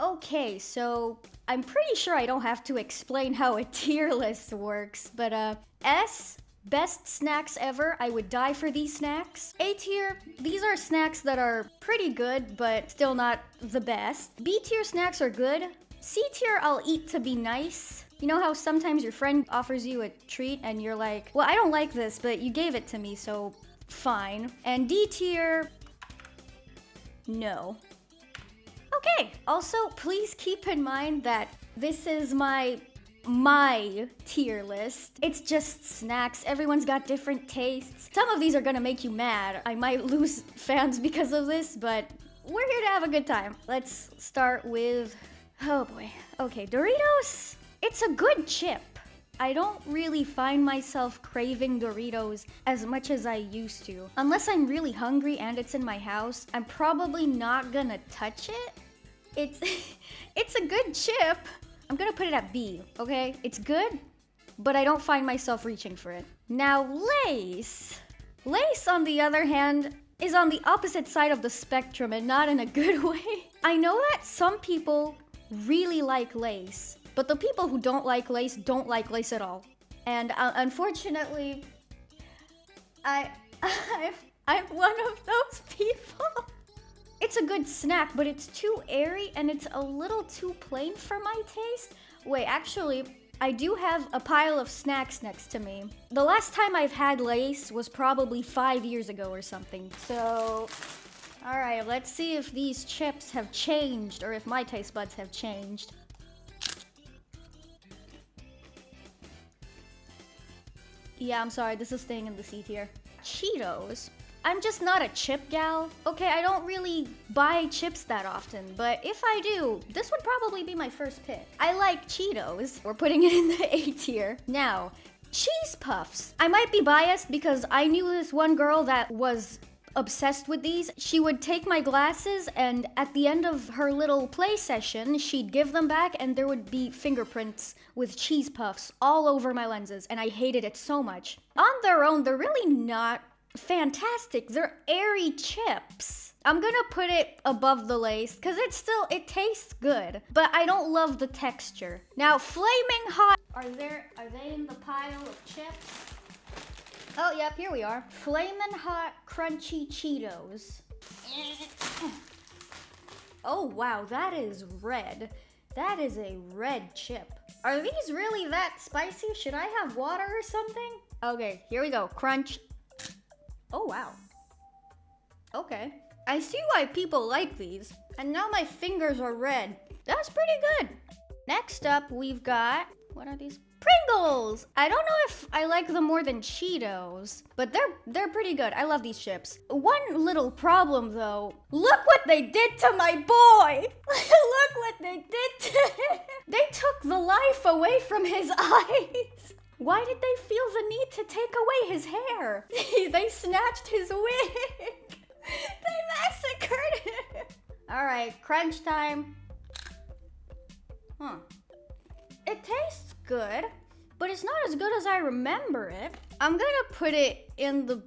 Okay, so I'm pretty sure I don't have to explain how a tier list works, but S, best snacks ever. I would die for these snacks. A tier, these are snacks that are pretty good, but still not the best. B tier snacks are good. C tier, I'll eat to be nice. You know how sometimes your friend offers you a treat and you're like, well, I don't like this, but you gave it to me, so fine. And D tier, no. Okay, also, please keep in mind that this is my tier list. It's just snacks. Everyone's got different tastes. Some of these are gonna make you mad. I might lose fans because of this, but we're here to have a good time. Let's start with, oh boy. Okay, Doritos. It's a good chip. I don't really find myself craving Doritos as much as I used to. Unless I'm really hungry and it's in my house, I'm probably not gonna touch it. It's a good chip. I'm gonna put it at B, okay? It's good, but I don't find myself reaching for it. Now, Lay's. Lay's, on the other hand, is on the opposite side of the spectrum and not in a good way. I know that some people really like Lay's, but the people who don't like Lay's don't like Lay's at all. And unfortunately, I'm one of those people. It's a good snack, but it's too airy and it's a little too plain for my taste. Wait, actually, I do have a pile of snacks next to me. The last time I've had Lay's was probably 5 years ago or something. So, all right, let's see if these chips have changed or if my taste buds have changed. Yeah, I'm sorry, this is staying in the C tier. Cheetos. I'm just not a chip gal. Okay, I don't really buy chips that often, but if I do, this would probably be my first pick. I like Cheetos. We're putting it in the A tier. Now, cheese puffs. I might be biased because I knew this one girl that was obsessed with these. She would take my glasses and at the end of her little play session, she'd give them back and there would be fingerprints with cheese puffs all over my lenses and I hated it so much. On their own, they're really not fantastic. They're airy chips. I'm gonna put it above the Lay's because it tastes good, but I don't love the texture. Now, flaming hot. Are they in the pile of chips? Oh, yep, here we are. Flamin' hot crunchy Cheetos. Oh, wow, that is red. That is a red chip. Are these really that spicy? Should I have water or something? Okay, here we go. Crunch. Oh, wow. Okay. I see why people like these. And now my fingers are red. That's pretty good. Next up, we've got... What are these? Pringles! I don't know if I like them more than Cheetos, but they're pretty good. I love these chips. One little problem, though. Look what they did to my boy! Look what they did to him! They took the life away from his eyes. Why did they feel the need to take away his hair? They snatched his wig. They massacred him. All right, crunch time. It tastes good, but it's not as good as I remember it. I'm gonna put it in the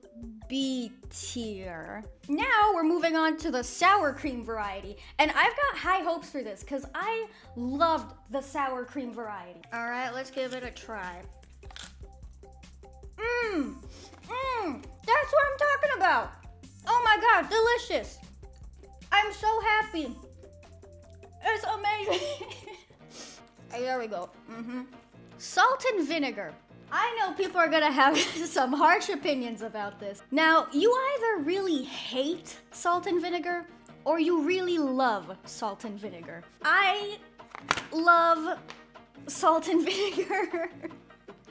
B tier. Now we're moving on to the sour cream variety. And I've got high hopes for this because I loved the sour cream variety. All right, let's give it a try. That's what I'm talking about. Oh my God, delicious. I'm so happy. It's amazing. There we go. Salt and vinegar. I know people are gonna have some harsh opinions about this. Now, you either really hate salt and vinegar or you really love salt and vinegar. I love salt and vinegar.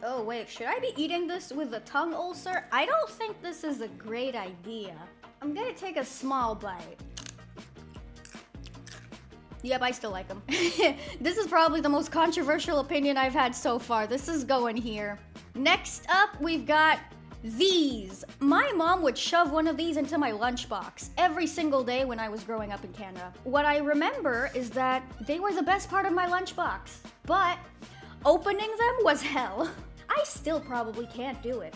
Oh wait, should I be eating this with a tongue ulcer? I don't think this is a great idea. I'm gonna take a small bite. Yep, I still like them. This is probably the most controversial opinion I've had so far. This is going here. Next up, we've got these. My mom would shove one of these into my lunchbox every single day when I was growing up in Canada. What I remember is that they were the best part of my lunchbox, but opening them was hell. I still probably can't do it.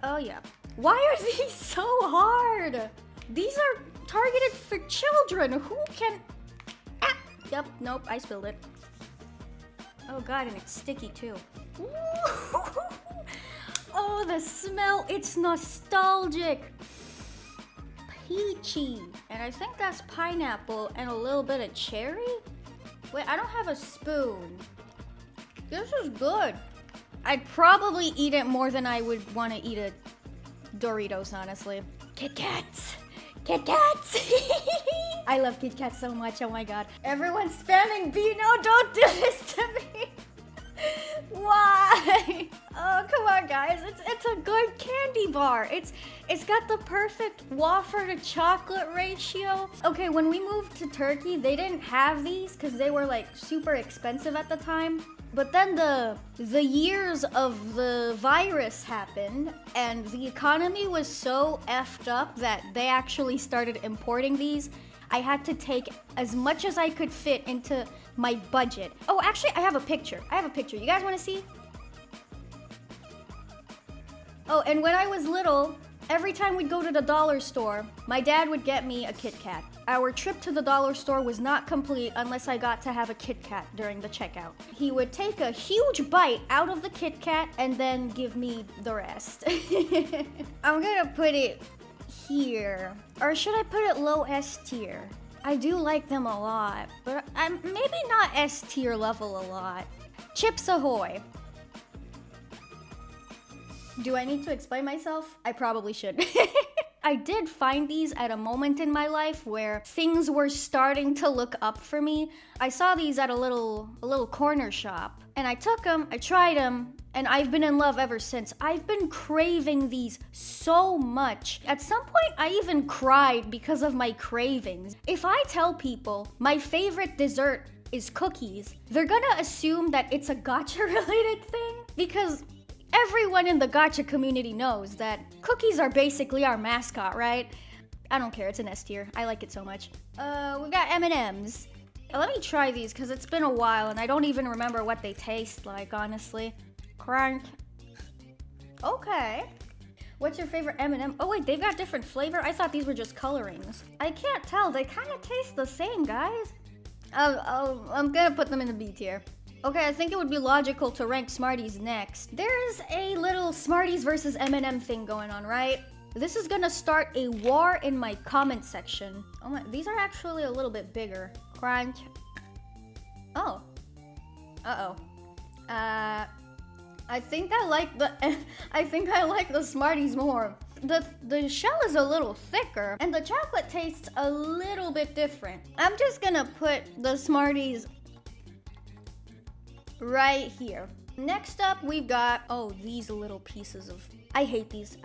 Oh yeah. Why are these so hard? These are targeted for children. Who can... Yep, nope, I spilled it. Oh god, and it's sticky too. Oh, the smell, it's nostalgic. Peachy. And I think that's pineapple and a little bit of cherry? Wait, I don't have a spoon. This is good. I'd probably eat it more than I would want to eat a Doritos, honestly. KitKats! KitKats! I love KitKat so much, oh my god. Everyone's spamming B, no, don't do this to me! Why? Oh, come on, guys. It's a good candy bar. It's got the perfect wafer to chocolate ratio. Okay, when we moved to Turkey, they didn't have these because they were like super expensive at the time. But then the years of the virus happened and the economy was so effed up that they actually started importing these. I had to take as much as I could fit into my budget. Oh, actually, I have a picture. You guys want to see? Oh, and when I was little, every time we'd go to the dollar store, my dad would get me a KitKat. Our trip to the dollar store was not complete unless I got to have a KitKat during the checkout. He would take a huge bite out of the KitKat and then give me the rest. I'm gonna put it here. Or should I put it low S tier? I do like them a lot, but I'm maybe not S tier level a lot. Chips Ahoy. Do I need to explain myself? I probably should. I did find these at a moment in my life where things were starting to look up for me. I saw these at a little corner shop, and I took them, I tried them, and I've been in love ever since. I've been craving these so much. At some point, I even cried because of my cravings. If I tell people my favorite dessert is cookies, they're gonna assume that it's a gacha related thing because everyone in the gacha community knows that cookies are basically our mascot, right? I don't care, it's an S tier. I like it so much. We got M&Ms. Let me try these because it's been a while and I don't even remember what they taste like, honestly. Crunch. Okay. What's your favorite M&M? Oh wait, they've got different flavor? I thought these were just colorings. I can't tell, they kind of taste the same, guys. I'm gonna put them in the B tier. Okay, I think it would be logical to rank Smarties next. There's a little Smarties versus M&M thing going on, right? This is gonna start a war in my comment section. Oh my, these are actually a little bit bigger. Crunch. Oh. Uh-oh. I think I like the Smarties more. The shell is a little thicker and the chocolate tastes a little bit different. I'm just gonna put the Smarties right here. Next up, we've got, oh, these little pieces of, I hate these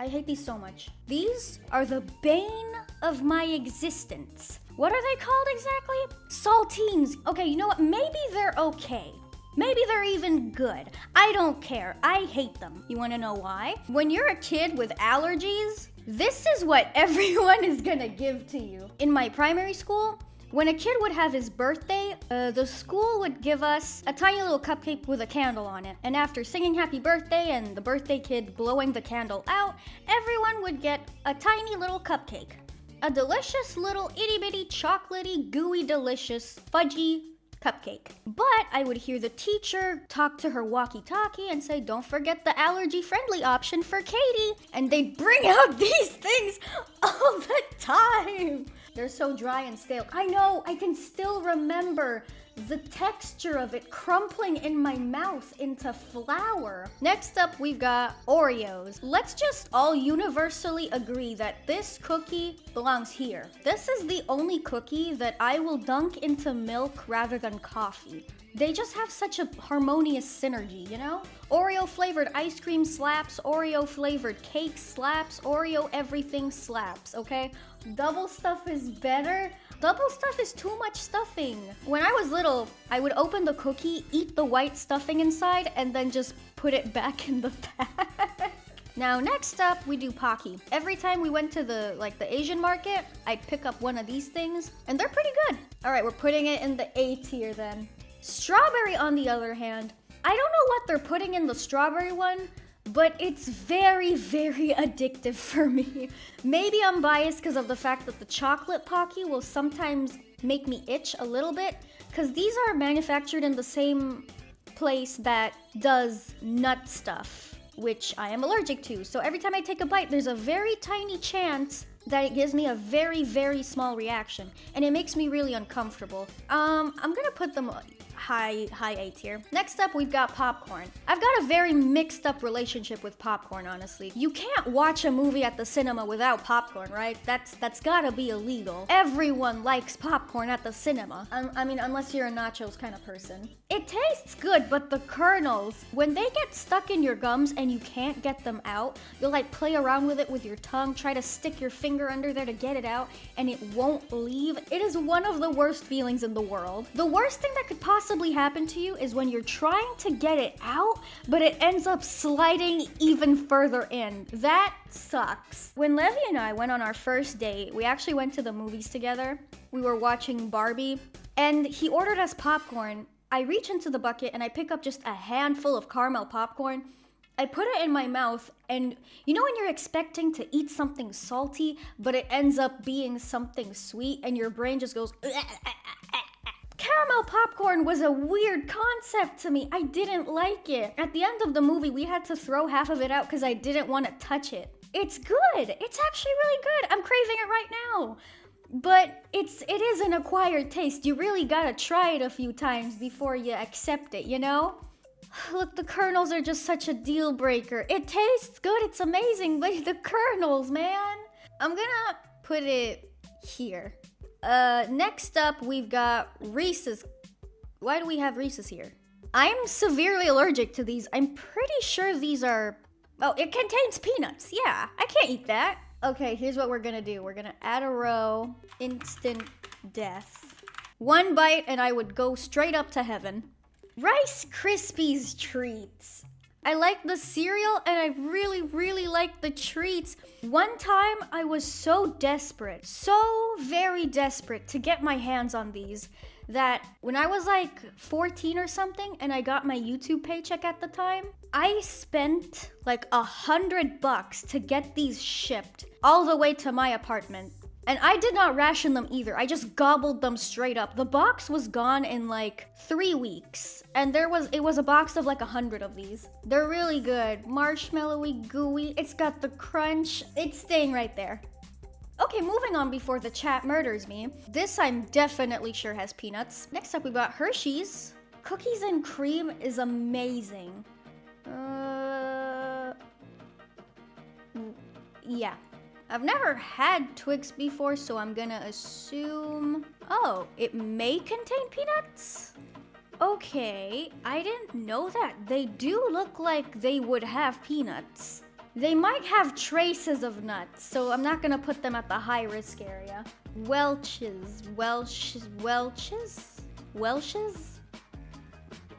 so much. These are the bane of my existence. What are they called exactly? Saltines. Okay, you know what? Maybe they're okay. Maybe they're even good. I don't care. I hate them. You wanna know why? When you're a kid with allergies, this is what everyone is gonna give to you. In my primary school, when a kid would have his birthday, the school would give us a tiny little cupcake with a candle on it. And after singing happy birthday and the birthday kid blowing the candle out, everyone would get a tiny little cupcake. A delicious little itty bitty chocolatey gooey delicious fudgy cupcake. But I would hear the teacher talk to her walkie-talkie and say, don't forget the allergy-friendly option for Katie. And they'd bring out these things all the time. They're so dry and stale. I know, I can still remember the texture of it crumpling in my mouth into flour. Next up, we've got Oreos. Let's just all universally agree that this cookie belongs here. This is the only cookie that I will dunk into milk rather than coffee. They just have such a harmonious synergy, you know? Oreo flavored ice cream slaps, Oreo flavored cake slaps, Oreo everything slaps, okay? Double stuff is better. Double stuff is too much stuffing. When I was little, I would open the cookie, eat the white stuffing inside, and then just put it back in the pack. Now, next up, we do Pocky. Every time we went to the Asian market, I'd pick up one of these things, and they're pretty good. All right, we're putting it in the A tier then. Strawberry, on the other hand, I don't know what they're putting in the strawberry one, but it's very, very addictive for me. Maybe I'm biased because of the fact that the chocolate Pocky will sometimes make me itch a little bit, because these are manufactured in the same place that does nut stuff, which I am allergic to. So every time I take a bite, there's a very tiny chance that it gives me a very, very small reaction, and it makes me really uncomfortable. I'm gonna put them high A tier. Next up, we've got popcorn. I've got a very mixed up relationship with popcorn, honestly. You can't watch a movie at the cinema without popcorn, right? That's gotta be illegal. Everyone likes popcorn at the cinema. I mean, unless you're a nachos kind of person. It tastes good, but the kernels, when they get stuck in your gums and you can't get them out, you'll like play around with it with your tongue, try to stick your finger under there to get it out, and it won't leave. It is one of the worst feelings in the world. The worst thing that could possibly happen to you is when you're trying to get it out, but it ends up sliding even further in. That sucks. When Levy and I went on our first date, we actually went to the movies together. We were watching Barbie, and he ordered us popcorn. I reach into the bucket and I pick up just a handful of caramel popcorn. I put it in my mouth, and you know when you're expecting to eat something salty, but it ends up being something sweet, and your brain just goes, caramel popcorn was a weird concept to me. I didn't like it. At the end of the movie, we had to throw half of it out because I didn't want to touch it. It's good. It's actually really good. I'm craving it right now. But it is an acquired taste. You really gotta try it a few times before you accept it, you know? Look, the kernels are just such a deal breaker. It tastes good, it's amazing, but the kernels, man. I'm gonna put it here. Next up, we've got Reese's. Why do we have Reese's here? I'm severely allergic to these. I'm pretty sure these are... Oh, it contains peanuts. Yeah, I can't eat that. Okay, here's what we're gonna do. We're gonna add a row. Instant death. One bite and I would go straight up to heaven. Rice Krispies treats. I like the cereal and I really, really like the treats. One time I was so desperate, so very desperate to get my hands on these that when I was like 14 or something and I got my YouTube paycheck at the time, I spent like $100 to get these shipped all the way to my apartment. And I did not ration them either. I just gobbled them straight up. The box was gone in like 3 weeks. And it was a box of like 100 of these. They're really good. Marshmallowy, gooey. It's got the crunch. It's staying right there. Okay, moving on before the chat murders me. This I'm definitely sure has peanuts. Next up we got Hershey's. Cookies and cream is amazing. Yeah. I've never had Twix before, so I'm gonna assume... Oh, it may contain peanuts? Okay, I didn't know that. They do look like they would have peanuts. They might have traces of nuts, so I'm not gonna put them at the high-risk area. Welch's.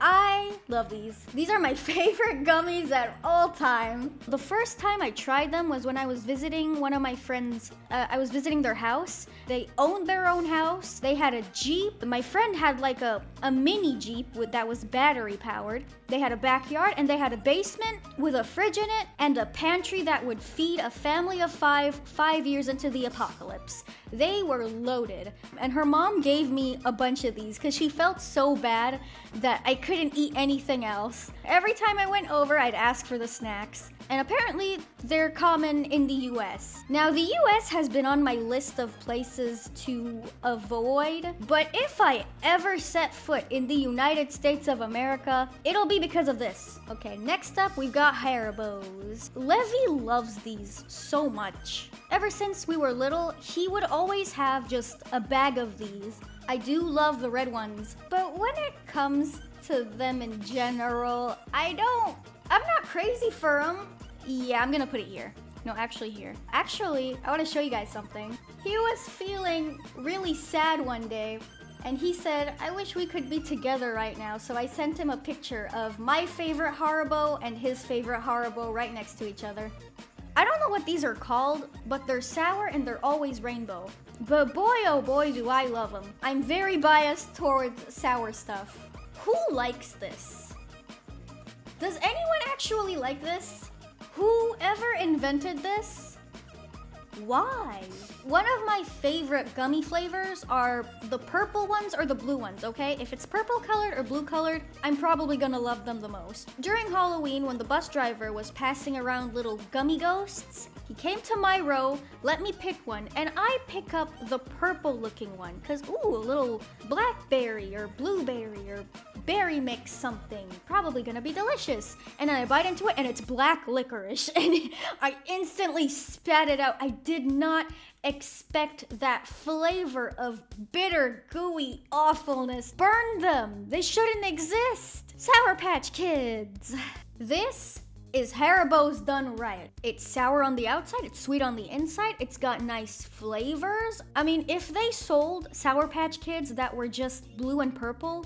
I love these. These are my favorite gummies at all time. The first time I tried them was when I was visiting one of my friends. I was visiting their house. They owned their own house. They had a Jeep. My friend had like a mini Jeep that was battery powered. They had a backyard and they had a basement with a fridge in it and a pantry that would feed a family of 5 years into the apocalypse. They were loaded. And her mom gave me a bunch of these because she felt so bad that I couldn't eat anything else. Every time I went over, I'd ask for the snacks. And apparently, they're common in the US. Now, the US has been on my list of places to avoid, but if I ever set foot in the United States of America, it'll be because of this. Okay, next up, we've got Haribo's. Levy loves these so much. Ever since we were little, he would always have just a bag of these. I do love the red ones, but when it comes to them in general, I'm not crazy for them. Yeah, I'm gonna put it here. No, actually here. Actually, I want to show you guys something. He was feeling really sad one day, and he said, I wish we could be together right now. So I sent him a picture of my favorite Haribo and his favorite Haribo right next to each other. I don't know what these are called, but they're sour and they're always rainbow. But boy, oh boy, do I love them. I'm very biased towards sour stuff. Who likes this? Does anyone actually like this? Whoever invented this? Why? One of my favorite gummy flavors are the purple ones or the blue ones, okay? If it's purple colored or blue colored, I'm probably gonna love them the most. During Halloween, when the bus driver was passing around little gummy ghosts, he came to my row, let me pick one, and I pick up the purple looking one, cause ooh, a little blackberry or blueberry or berry mix something, probably gonna be delicious. And then I bite into it and it's black licorice and I instantly spat it out. I did not expect that flavor of bitter, gooey awfulness. Burn them, they shouldn't exist. Sour Patch Kids. This is Haribo's done right. It's sour on the outside, it's sweet on the inside, it's got nice flavors. I mean, if they sold Sour Patch Kids that were just blue and purple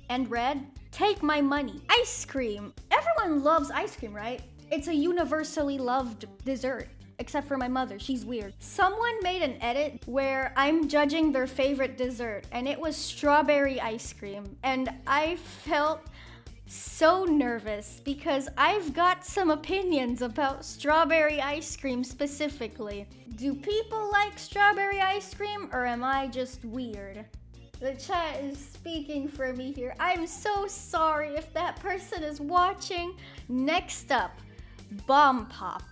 and red, take my money. Ice cream. Everyone loves ice cream, right? It's a universally loved dessert. Except for my mother, she's weird. Someone made an edit where I'm judging their favorite dessert, and it was strawberry ice cream. And I felt so nervous because I've got some opinions about strawberry ice cream specifically. Do people like strawberry ice cream, or am I just weird? The chat is speaking for me here. I'm so sorry if that person is watching. Next up, Bomb Pop.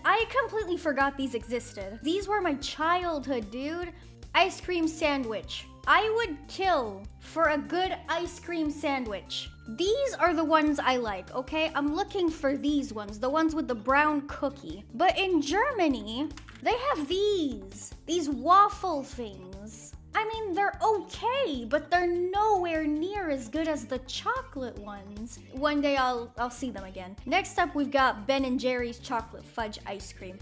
I completely forgot these existed. These were my childhood, dude. Ice cream sandwich. I would kill for a good ice cream sandwich. These are the ones I like, okay? I'm looking for these ones, the ones with the brown cookie. But in Germany, they have these waffle things. I mean, they're okay, but they're nowhere near as good as the chocolate ones. One day I'll see them again. Next up, we've got Ben & Jerry's chocolate fudge ice cream.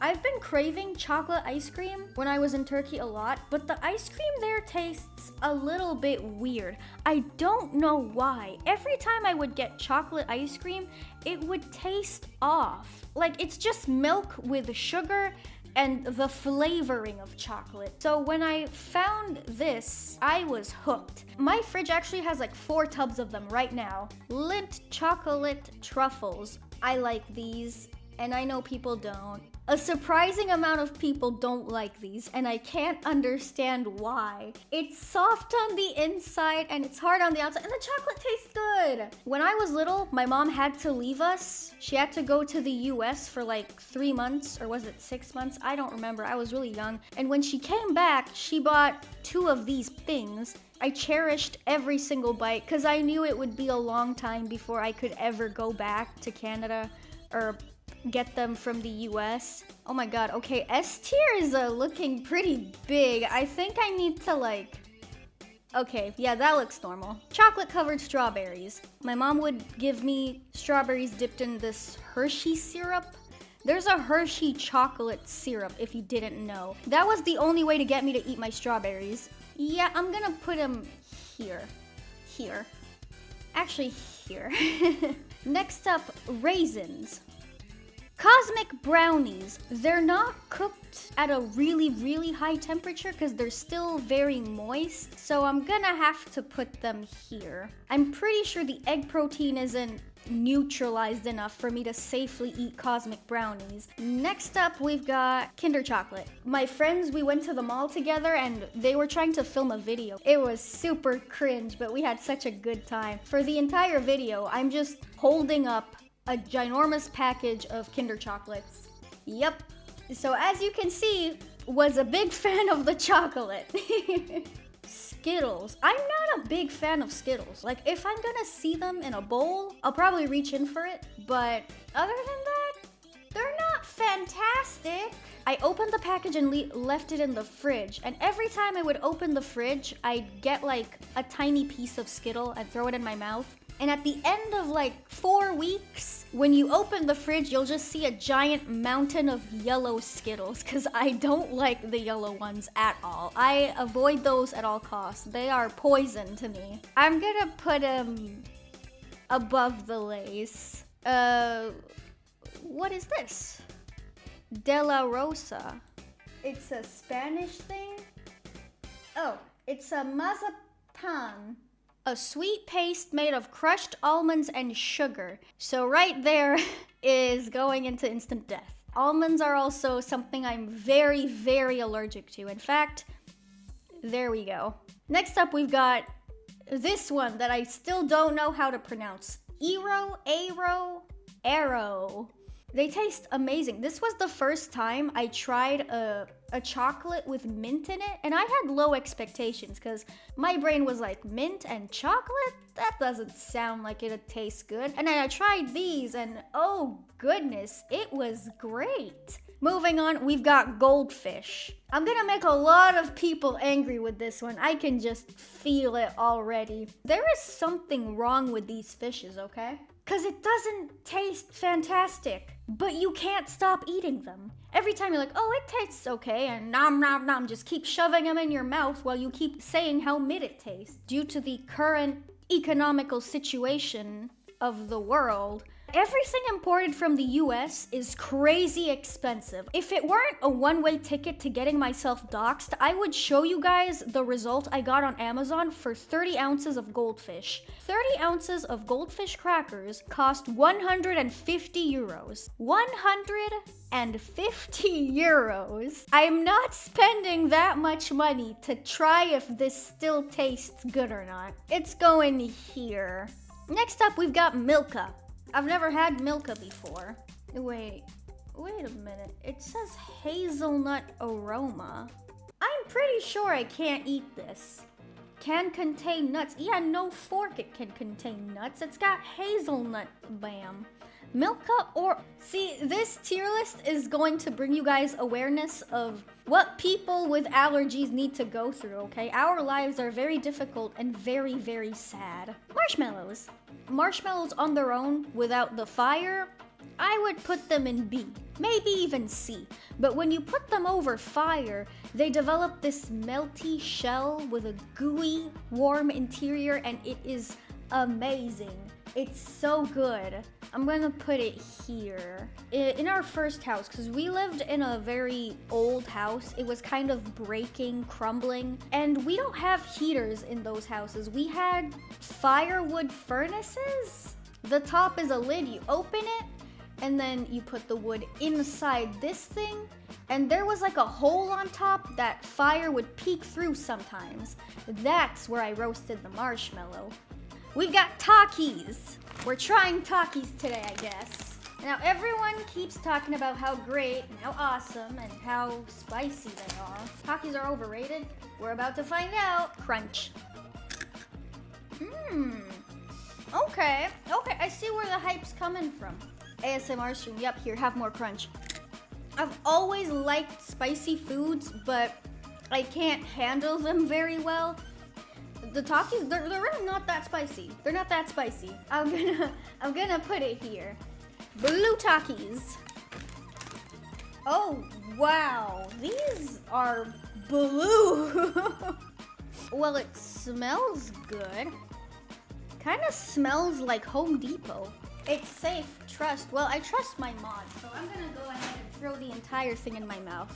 I've been craving chocolate ice cream when I was in Turkey a lot, but the ice cream there tastes a little bit weird. I don't know why. Every time I would get chocolate ice cream, it would taste off. Like it's just milk with sugar and the flavoring of chocolate. So when I found this, I was hooked. My fridge actually has like 4 tubs of them right now. Lindt chocolate truffles. I like these, and I know people don't. A surprising amount of people don't like these, and I can't understand why. It's soft on the inside and it's hard on the outside, and the chocolate tastes good. When I was little, my mom had to leave us. She had to go to the US for like 3 months, or was it 6 months? I don't remember. I was really young. And when she came back, she bought 2 of these things. I cherished every single bite because I knew it would be a long time before I could ever go back to Canada or get them from the US. Oh my god, okay, S tier is looking pretty big. I think I need to okay, yeah, that looks normal. Chocolate covered strawberries. My mom would give me strawberries dipped in this Hershey syrup. There's a Hershey chocolate syrup, if you didn't know. That was the only way to get me to eat my strawberries. Yeah, I'm gonna put them here. Here. Actually, here. Next up, raisins. Cosmic brownies. They're not cooked at a really, really high temperature because they're still very moist, so I'm gonna have to put them here. I'm pretty sure the egg protein isn't neutralized enough for me to safely eat cosmic brownies. Next up, we've got Kinder Chocolate. My friends, we went to the mall together and they were trying to film a video. It was super cringe, but we had such a good time. For the entire video, I'm just holding up a ginormous package of Kinder Chocolates. Yep. So as you can see, was a big fan of the chocolate. Skittles. I'm not a big fan of Skittles. Like, if I'm gonna see them in a bowl, I'll probably reach in for it. But other than that, they're not fantastic. I opened the package and left it in the fridge. And every time I would open the fridge, I'd get like a tiny piece of Skittle and throw it in my mouth. And at the end of like 4 weeks, when you open the fridge, you'll just see a giant mountain of yellow Skittles because I don't like the yellow ones at all. I avoid those at all costs. They are poison to me. I'm gonna put them above the Lays. What is this? De La Rosa. It's a Spanish thing? Oh, it's a mazapan. A sweet paste made of crushed almonds and sugar. So right there is going into instant death. Almonds are also something I'm very, very allergic to. In fact, there we go. Next up, we've got this one that I still don't know how to pronounce. Arrow. They taste amazing. This was the first time I tried a chocolate with mint in it, and I had low expectations because my brain was like, mint and chocolate? That doesn't sound like it'd taste good. And then I tried these, and oh goodness, it was great. Moving on, we've got Goldfish. I'm gonna make a lot of people angry with this one. I can just feel it already. There is something wrong with these fishes, okay? Because it doesn't taste fantastic, but you can't stop eating them. Every time you're like, oh, it tastes okay, and nom nom nom, just keep shoving them in your mouth while you keep saying how mid it tastes. Due to the current economical situation of the world, everything imported from the US is crazy expensive. If it weren't a one-way ticket to getting myself doxxed, I would show you guys the result I got on Amazon for 30 ounces of goldfish. 30 ounces of goldfish crackers cost 150 euros. 150 euros. I'm not spending that much money to try if this still tastes good or not. It's going here. Next up, we've got Milka. I've never had Milka before. Wait a minute. It says hazelnut aroma. I'm pretty sure I can't eat this. Can contain nuts. Yeah, no fork it can contain nuts. It's got hazelnut, bam. Milka or... See, this tier list is going to bring you guys awareness of what people with allergies need to go through, okay? Our lives are very difficult and very, very sad. Marshmallows. Marshmallows on their own, without the fire, I would put them in B, maybe even C. But when you put them over fire, they develop this melty shell with a gooey, warm interior, and it is amazing. It's so good. I'm gonna put it here. In our first house, because we lived in a very old house. It was kind of breaking, crumbling, and we don't have heaters in those houses. We had firewood furnaces. The top is a lid, you open it, and then you put the wood inside this thing, and there was like a hole on top that fire would peek through sometimes. That's where I roasted the marshmallow. We've got Takis. We're trying Takis today, I guess. Now, everyone keeps talking about how great and how awesome and how spicy they are. Takis are overrated. We're about to find out. Crunch. Okay, I see where the hype's coming from. ASMR stream, yep, here, have more crunch. I've always liked spicy foods, but I can't handle them very well. The Takis, they're really not that spicy. They're not that spicy. I'm gonna put it here. Blue Takis. Oh, wow. These are blue. Well, it smells good. Kind of smells like Home Depot. It's safe, trust. Well, I trust my mod, so I'm gonna go ahead and throw the entire thing in my mouth.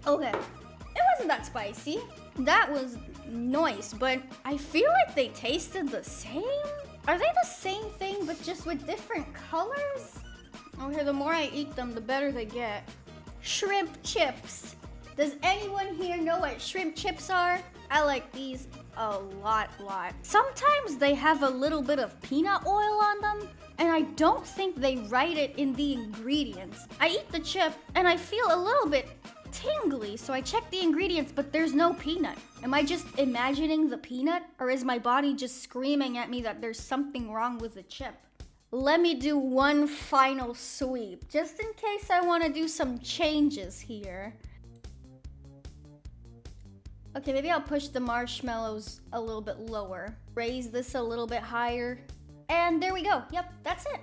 Okay, it wasn't that spicy. That was nice, but I feel like they tasted the same. Are they the same thing, but just with different colors? Okay, the more I eat them, the better they get. Shrimp chips. Does anyone here know what shrimp chips are? I like these a lot. Sometimes they have a little bit of peanut oil on them, and I don't think they write it in the ingredients. I eat the chip, and I feel a little bit tingly, so I check the ingredients, but there's no peanut. Am I just imagining the peanut, or is my body just screaming at me that there's something wrong with the chip? Let me do one final sweep, just in case I want to do some changes here. Okay, maybe I'll push the marshmallows a little bit lower. Raise this a little bit higher. And there we go. Yep, that's it.